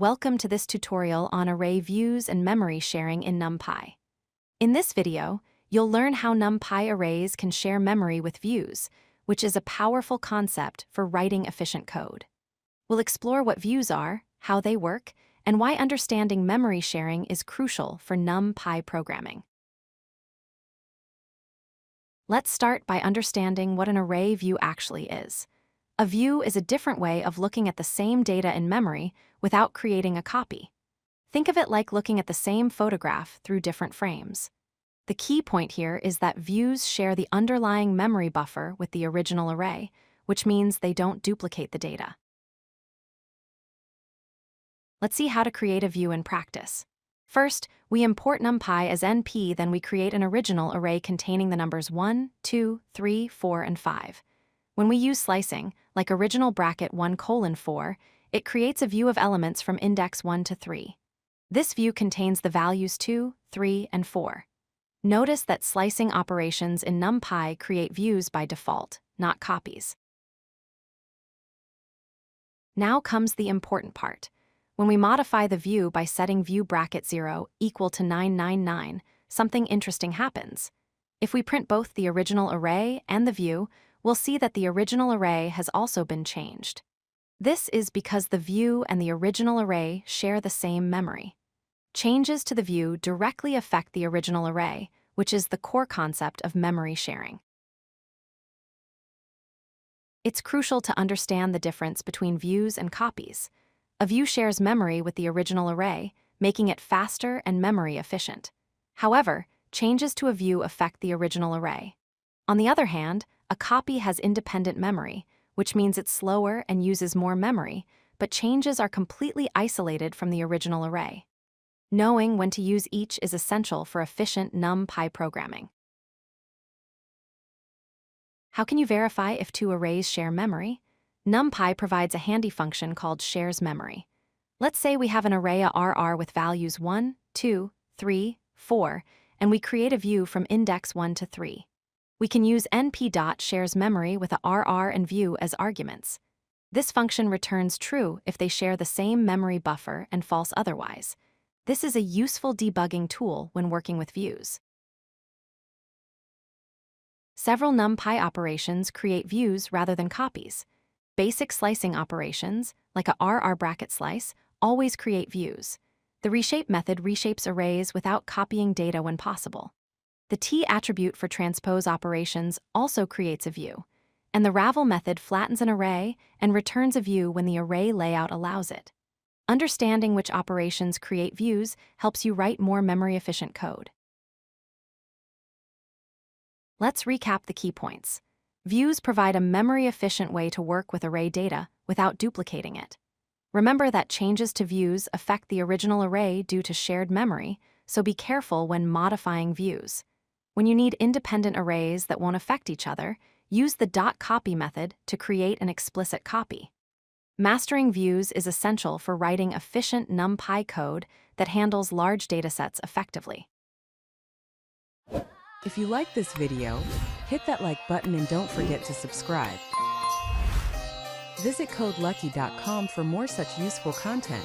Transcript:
Welcome to this tutorial on array views and memory sharing in NumPy. In this video, you'll learn how NumPy arrays can share memory with views, which is a powerful concept for writing efficient code. We'll explore what views are, how they work, and why understanding memory sharing is crucial for NumPy programming. Let's start by understanding what an array view actually is. A view is a different way of looking at the same data in memory without creating a copy. Think of it like looking at the same photograph through different frames. The key point here is that views share the underlying memory buffer with the original array, which means they don't duplicate the data. Let's see how to create a view in practice. First, we import NumPy as NP, then we create an original array containing the numbers 1, 2, 3, 4, and 5. When we use slicing, like original bracket 1:4, it creates a view of elements from index 1 to 3. This view contains the values 2, 3, and 4. Notice that slicing operations in NumPy create views by default, not copies. Now comes the important part. When we modify the view by setting view bracket 0 equal to 999, something interesting happens. If we print both the original array and the view, we'll see that the original array has also been changed. This is because the view and the original array share the same memory. Changes to the view directly affect the original array, which is the core concept of memory sharing. It's crucial to understand the difference between views and copies. A view shares memory with the original array, making it faster and memory efficient. However, changes to a view affect the original array. On the other hand, a copy has independent memory, which means it's slower and uses more memory, but changes are completely isolated from the original array. Knowing when to use each is essential for efficient NumPy programming. How can you verify if two arrays share memory? NumPy provides a handy function called shares memory. Let's say we have an array RR with values 1, 2, 3, 4, and we create a view from index 1 to 3. We can use np.sharesMemory with a RR and view as arguments. This function returns true if they share the same memory buffer and false otherwise. This is a useful debugging tool when working with views. Several NumPy operations create views rather than copies. Basic slicing operations, like a RR bracket slice, always create views. The reshape method reshapes arrays without copying data when possible. The T attribute for transpose operations also creates a view, and the ravel method flattens an array and returns a view when the array layout allows it. Understanding which operations create views helps you write more memory-efficient code. Let's recap the key points. Views provide a memory-efficient way to work with array data without duplicating it. Remember that changes to views affect the original array due to shared memory, so be careful when modifying views. When you need independent arrays that won't affect each other, use the .copy method to create an explicit copy. Mastering views is essential for writing efficient NumPy code that handles large datasets effectively. If you like this video, hit that like button and don't forget to subscribe. Visit codelucky.com for more such useful content.